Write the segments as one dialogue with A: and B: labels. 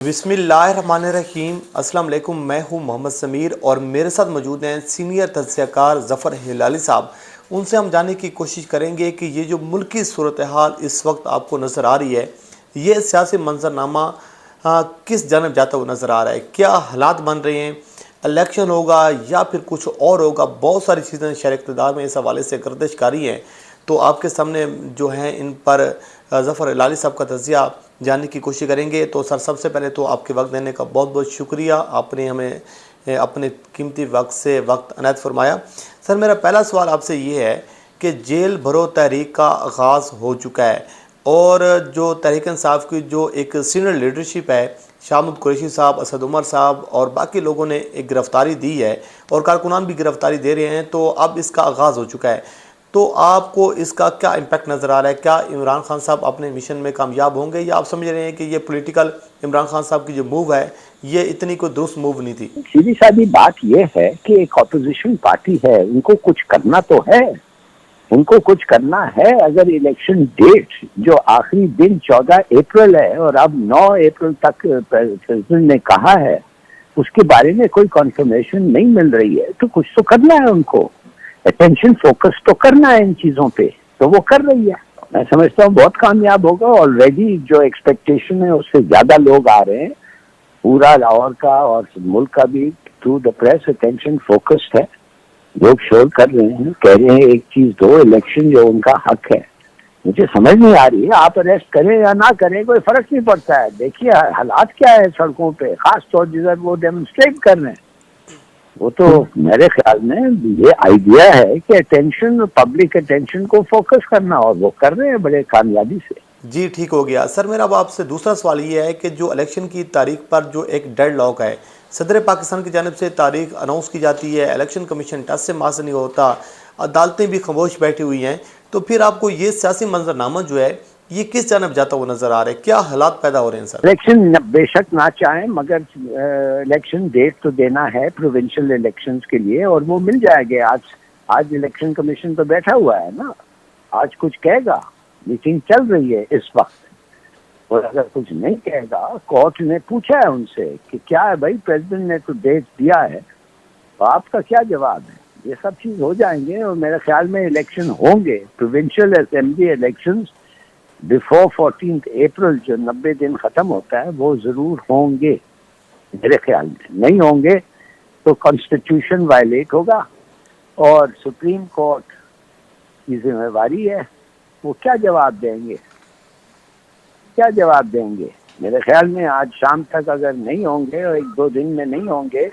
A: बिस्मिल्लाहिर्रहमानिर्रहीम। अस्सलाम वालेकुम। मैं हूं मोहम्मद समीर और मेरे साथ मौजूद हैं सीनियर तज्ज़ियाकार ज़फ़र हिलाली साहब। उनसे हम जानने की कोशिश करेंगे कि ये जो मुल्की सूरत हाल इस वक्त आपको नज़र आ रही है, ये सियासी मंजरनामा किस जानब जाता हुआ नज़र आ रहा है। क्या हालात बन रहे हैं, इलेक्शन होगा या फिर कुछ और होगा। बहुत सारी चीज़ें शहर इक़्तिदार में इस हवाले से गर्दिशकारी हैं। तो आपके सामने जो है इन पर ज़फ़र हिलाली साहब का तज़िया जानने की कोशिश करेंगे। तो सर, सबसे पहले तो आपके वक्त देने का बहुत बहुत शुक्रिया। आपने हमें अपने कीमती वक्त से वक्त अनायत फरमाया। सर, मेरा पहला सवाल आपसे ये है कि जेल भरो तहरीक का आगाज़ हो चुका है और जो तहरीक इंसाफ की जो एक सीनियर लीडरशिप है, शाह महमूद कुरैशी साहब, असद उमर साहब और बाकी लोगों ने एक गिरफ़्तारी दी है और कारकुनान भी गिरफ़्तारी दे रहे हैं। तो अब इसका आगाज़ हो चुका है। तो आपको इसका क्या इम्पैक्ट नज़र आ रहा है? क्या इमरान खान साहब अपने मिशन में कामयाब होंगे या आप समझ रहे हैं कि ये पॉलिटिकल इमरान खान साहब की जो मूव है ये इतनी कोई दुरुस्त मूव नहीं थी?
B: सीधी सादी बात यह है कि एक ऑपोजिशन पार्टी है, उनको कुछ करना तो है, उनको कुछ करना है। अगर इलेक्शन डेट जो आखिरी दिन 14 अप्रैल है और अब 9 अप्रैल तक प्रेसिडेंट ने कहा है, उसके बारे में कोई कंफर्मेशन नहीं मिल रही है, तो कुछ तो करना है उनको। अटेंशन फोकस तो करना है इन चीजों पे, तो वो कर रही है। मैं समझता हूँ बहुत कामयाब होगा। ऑलरेडी जो एक्सपेक्टेशन है उससे ज्यादा लोग आ रहे हैं। पूरा लाहौर का और मुल्क का भी through the press attention focused है। लोग शोर कर रहे हैं, कह रहे हैं एक चीज दो, इलेक्शन जो उनका हक है। मुझे समझ नहीं आ रही है, आप अरेस्ट करें या ना करें कोई फर्क नहीं पड़ता है। देखिए हालात क्या है सड़कों पे, खास तौर जिधर वो डेमोन्स्ट्रेट कर रहे हैं। वो तो मेरे ख्याल में ये आइडिया है कि अटेंशन, पब्लिक अटेंशन को फोकस करना, और वो कर रहे हैं बड़े कामयाबी से।
A: जी, ठीक हो गया। सर, मेरा अब आपसे दूसरा सवाल ये है कि जो इलेक्शन की तारीख पर जो एक डेड लॉक है, सदर पाकिस्तान की जानिब से तारीख अनाउंस की जाती है, इलेक्शन कमीशन टस से मास नहीं होता, अदालतें भी खामोश बैठी हुई हैं। तो फिर आपको ये सियासी मंजरनामा जो है ये किस जानब जाता हुआ नज़र आ रहा है? क्या हालात पैदा हो रहे हैं सर?
B: इलेक्शन बेशक ना चाहें, मगर इलेक्शन डेट तो देना है प्रोविंशियल इलेक्शंस के लिए, और वो मिल जाएंगे। आज इलेक्शन कमीशन तो बैठा हुआ है ना, आज कुछ कहेगा। मीटिंग चल रही है इस वक्त, और अगर कुछ नहीं कहेगा, कोर्ट ने पूछा है उनसे कि क्या है भाई, प्रेसिडेंट ने तो डेट दिया है, तो आपका क्या जवाब है। ये सब चीज हो जाएंगे और मेरे ख्याल में इलेक्शन होंगे, प्रोविंशियल असेंबली इलेक्शंस बिफोर 14 अप्रैल, जो 90 दिन खत्म होता है, वो जरूर होंगे मेरे ख्याल में। नहीं होंगे तो कॉन्स्टिट्यूशन वायलेट होगा और सुप्रीम कोर्ट की जिम्मेवारी है। वो क्या जवाब देंगे, क्या जवाब देंगे? मेरे ख्याल में आज शाम तक अगर नहीं होंगे और 1-2 दिन में नहीं होंगे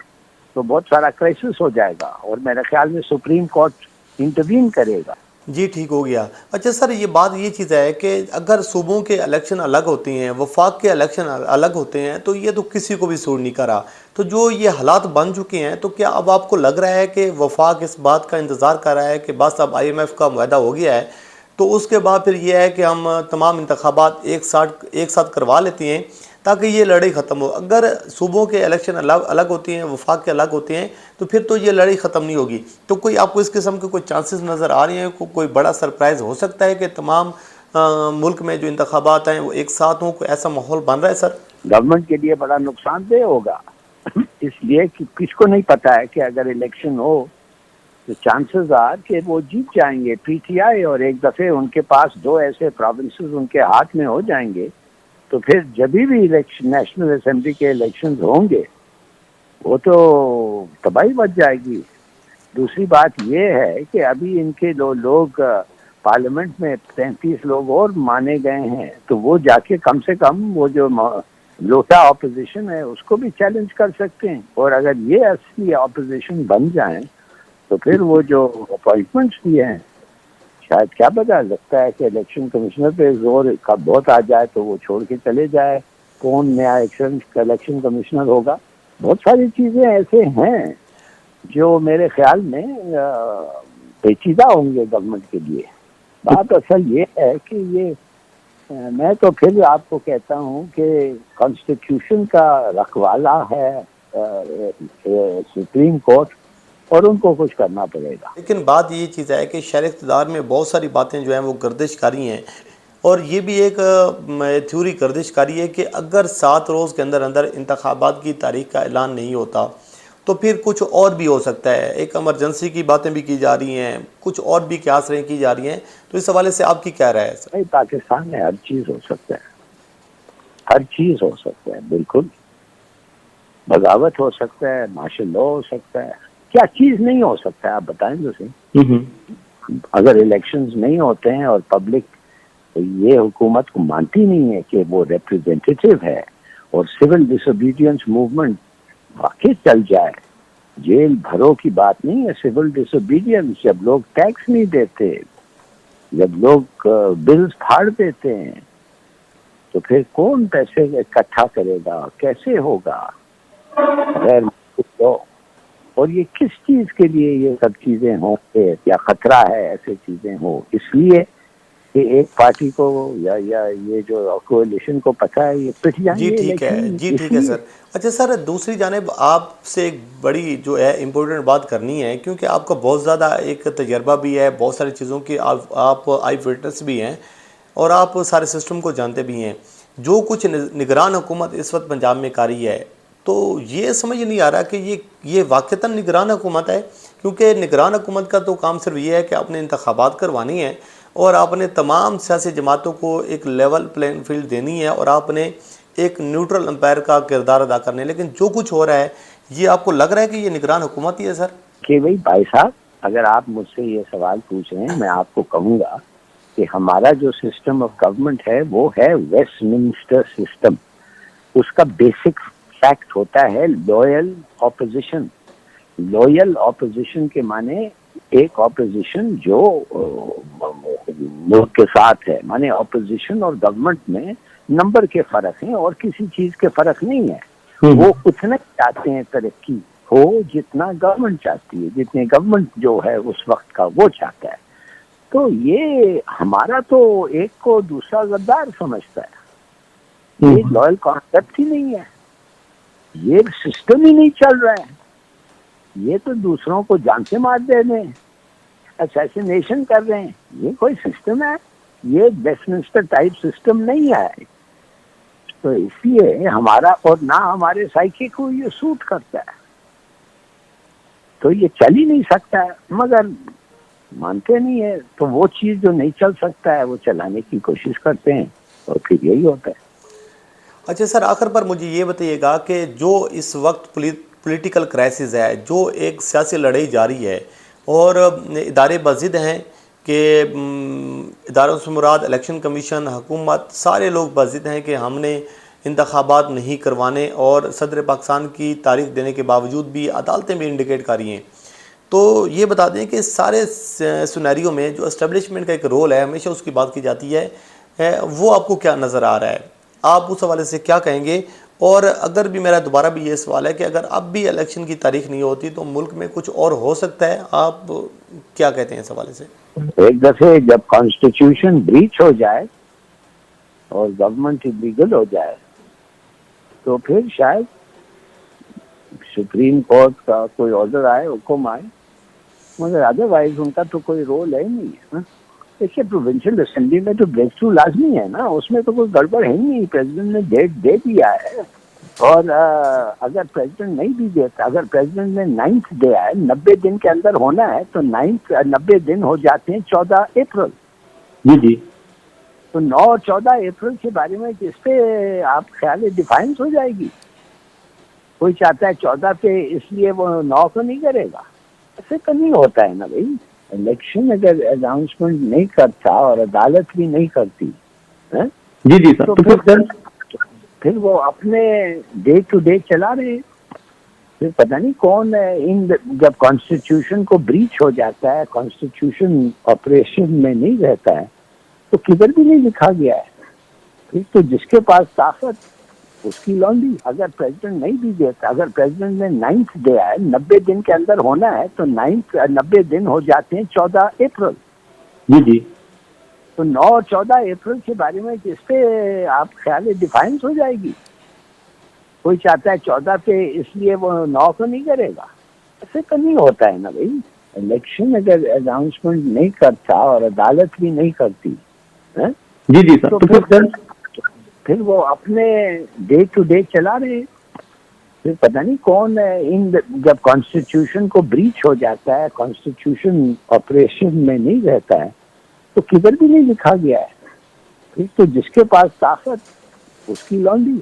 B: तो बहुत सारा क्राइसिस हो जाएगा, और मेरे ख्याल में सुप्रीम कोर्ट इंटरवीन करेगा।
A: जी, ठीक हो गया। अच्छा सर, ये चीज़ है कि अगर सूबों के इलेक्शन अलग होती हैं, वफाक के इलेक्शन अलग होते हैं, तो ये तो किसी को भी सूट नहीं करा। तो जो ये हालात बन चुके हैं, तो क्या अब आपको लग रहा है कि वफाक इस बात का इंतज़ार कर रहा है कि बस अब IMF का मुआहदा हो गया है, तो उसके बाद फिर ये है कि हम तमाम इंतखाबात एक साथ करवा लेते हैं ताकि ये लड़ाई ख़त्म हो। अगर सूबों के इलेक्शन अलग होती हैं, वफाक के अलग होते हैं, तो फिर तो ये लड़ाई ख़त्म नहीं होगी। तो कोई आपको इस किस्म के कोई चांसेस नज़र आ रहे हैं? कोई बड़ा सरप्राइज़ हो सकता है कि तमाम मुल्क में जो इंतखाबात हैं वो एक साथ हों? कोई ऐसा माहौल बन रहा है सर?
B: गवर्नमेंट के लिए बड़ा नुकसानदेह होगा इसलिए कि किसको नहीं पता है कि अगर इलेक्शन हो तो चांसेस आर कि वो जीत जाएंगे PTI, और एक दफे उनके पास 2 ऐसे प्रोविंसेस उनके हाथ में हो जाएंगे, तो फिर जब भी इलेक्शन, नेशनल असेंबली के इलेक्शंस होंगे, वो तो तबाही मच जाएगी। दूसरी बात ये है कि अभी इनके लोग पार्लियामेंट में 33 लोग और माने गए हैं, तो वो जाके कम से कम वो जो लोटा ऑपोजिशन है उसको भी चैलेंज कर सकते हैं। और अगर ये असली ऑपोजिशन बन जाए तो फिर वो जो अपॉइंटमेंट्स दिए हैं, शायद क्या पता, लगता है कि इलेक्शन कमिश्नर पे जोर का बहुत आ जाए तो वो छोड़ के चले जाए। कौन नया इलेक्शन कमिश्नर होगा? बहुत सारी चीजें ऐसे हैं जो मेरे ख्याल में पेचीदा होंगे गवर्नमेंट के लिए। बात असल ये है कि ये मैं तो फिर आपको कहता हूँ कि कॉन्स्टिट्यूशन का रखवाला है सुप्रीम कोर्ट, और उनको कुछ करना पड़ेगा।
A: लेकिन बात ये चीज़ है कि शहर इक़्तिदार में बहुत सारी बातें जो हैं वो गर्दिशकारी हैं और ये भी एक थ्योरी गर्दिशकारी है कि अगर 7 रोज़ के अंदर अंदर इंतखाबात की तारीख का ऐलान नहीं होता तो फिर कुछ और भी हो सकता है। एक इमरजेंसी की बातें भी की जा रही हैं, कुछ और भी क्यासें की जा रही हैं, तो इस हवाले से आपकी क्या राय है सर?
B: भाई पाकिस्तान में हर चीज हो सकता है, हर चीज हो सकता है, बिल्कुल बगावत हो सकता है, मार्शल लॉ हो सकता है, क्या चीज नहीं हो सकता है आप बताएं तो सही। अगर इलेक्शंस नहीं होते हैं और पब्लिक ये हुकूमत को मानती नहीं है कि वो रिप्रेजेंटेटिव है और सिविल डिसोबीडियंस मूवमेंट वाकई चल जाए, जेल भरो की बात नहीं है, सिविल डिसोबीडियंस, जब लोग टैक्स नहीं देते, जब लोग बिल्स फाड़ देते हैं, तो फिर कौन पैसे इकट्ठा करेगा, कैसे होगा? गैर तो और ये किस चीज के लिए ये सब चीजें हों, क्या खतरा है ऐसे चीजें हो, इसलिए कि एक पार्टी को या ये जो कोalition को पता है ये पिट जाएंगे।
A: जी ठीक है, जी ठीक है सर। अच्छा सर, दूसरी जानिब आपसे एक बड़ी जो है इम्पोर्टेंट बात करनी है, क्योंकि आपका बहुत ज़्यादा एक तजर्बा भी है, बहुत सारी चीज़ों की आप आई विटनेस भी हैं और आप सारे सिस्टम को जानते भी हैं। जो कुछ निगरान हुकूमत इस वक्त पंजाब में कारी है, तो ये समझ नहीं आ रहा कि ये वाक़तन निगरान हुकूमत है, क्योंकि निगरान हुकूमत का तो काम सिर्फ ये है कि आपने इंतखाबात करवानी है और आपने तमाम सियासी जमातों को एक लेवल प्लेइंग फील्ड देनी है और आपने एक न्यूट्रल अंपायर का किरदार अदा करने। लेकिन जो कुछ हो रहा है, ये आपको लग रहा है कि ये निगरान हुकूमत ही है सर?
B: कि भाई साहब, अगर आप मुझसे ये सवाल पूछ रहे हैं, मैं आपको कहूँगा कि हमारा जो सिस्टम ऑफ गवर्नमेंट है वो है वेस्टमिंस्टर सिस्टम। उसका बेसिक फैक्ट होता है लॉयल ऑपोजिशन। लॉयल ऑपोजिशन के माने एक ऑपोजिशन जो मुल्क के साथ है, माने ऑपोजिशन और गवर्नमेंट में नंबर के फर्क हैं और किसी चीज के फर्क नहीं है। वो उतना चाहते हैं तरक्की हो जितना गवर्नमेंट चाहती है, जितने गवर्नमेंट जो है उस वक्त का वो चाहता है। तो ये हमारा तो एक को दूसरा गद्दार समझता है, ये लॉयल कॉन्सेप्ट ही नहीं है, ये सिस्टम ही नहीं चल रहा है। ये तो दूसरों को जान से मार दे रहे हैं, असैसिनेशन कर रहे हैं, ये कोई सिस्टम है? ये वेस्टमिंस्टर टाइप सिस्टम नहीं है। तो इसलिए हमारा और ना हमारे साइकी को ये सूट करता है, तो ये चल ही नहीं सकता है। मगर मानते नहीं है, तो वो चीज जो नहीं चल सकता है वो चलाने की कोशिश करते हैं और फिर यही होता है।
A: अच्छा सर, आखिर पर मुझे ये बताइएगा कि जो इस वक्त पॉलिटिकल क्राइसिस है, जो एक सियासी लड़ाई जारी है और इदारे बज़िद हैं कि इदारों से मुराद इलेक्शन कमीशन, हुकूमत, सारे लोग बज़िद हैं कि हमने इंतखाबात नहीं करवाने और सदर पाकिस्तान की तारीख देने के बावजूद भी अदालतें भी इंडिकेट कर रही हैं। तो ये बता दें कि सारे सिनेरियो में जो एस्टेब्लिशमेंट का एक रोल है, हमेशा उसकी बात की जाती है, वो आपको क्या नज़र आ रहा है? आप उस हवाले से क्या कहेंगे? और अगर भी मेरा दोबारा भी ये सवाल है कि अगर अब भी इलेक्शन की तारीख नहीं होती तो मुल्क में कुछ और हो सकता है, आप क्या कहते हैं इस हवाले से?
B: एक दफे जब कॉन्स्टिट्यूशन ब्रीच हो जाए और गवर्नमेंट इलीगल हो जाए तो फिर शायद सुप्रीम कोर्ट का कोई ऑर्डर आए, हुक्म आए, मगर अदरवाइज उनका तो कोई रोल है नहीं है। देखिए, प्रोविंशियल असेंबली में तो ब्रेक थ्रू लाजमी है ना, उसमें तो कोई गड़बड़ है ही नहीं। प्रेसिडेंट ने डेट दे दिया है और अगर प्रेसिडेंट नहीं भी देता, अगर प्रेसिडेंट ने 9th दिया है, 90 दिन के अंदर होना है, तो 90 दिन हो जाते हैं 14 अप्रैल। जी तो 9 और 14 अप्रैल के बारे में जिस पे आप ख्याल डिफाइंस हो जाएगी। कोई चाहता है 14 पे, इसलिए वो 9 को नहीं करेगा। ऐसे तो नहीं होता है ना भाई। इलेक्शन अगर अनाउंसमेंट नहीं करता और अदालत भी नहीं करती है, जी सर, तो फिर वो अपने डे टू डे चला रहे हैं। फिर पता नहीं कौन है जब कॉन्स्टिट्यूशन को ब्रीच हो जाता है, कॉन्स्टिट्यूशन ऑपरेशन में नहीं रहता है, तो किधर भी नहीं लिखा गया है। फिर तो जिसके पास ताकत उसकी लॉन्डी। अगर प्रेसिडेंट नहीं भी देता, अगर प्रेसिडेंट ने 9th दिया है, 90 दिन के अंदर होना है, तो 90 दिन हो जाते हैं 14 अप्रैल। जी तो 9 और 14 अप्रैल के बारे में जिस पे आप ख्याल डिफाइंस हो जाएगी। कोई चाहता है 14 पे, इसलिए वो 9 को नहीं करेगा। ऐसे तो नहीं होता है ना भाई। इलेक्शन अगर अनाउंसमेंट नहीं करता और अदालत भी नहीं करती है,
C: जी जी सर।
B: तो
C: तो
B: फिर वो अपने डे टू डे चला रहे हैं। फिर पता नहीं कौन है जब कॉन्स्टिट्यूशन को ब्रीच हो जाता है, कॉन्स्टिट्यूशन ऑपरेशन में नहीं रहता है, तो किधर भी नहीं लिखा गया है। फिर तो जिसके पास ताकत उसकी लौंडी।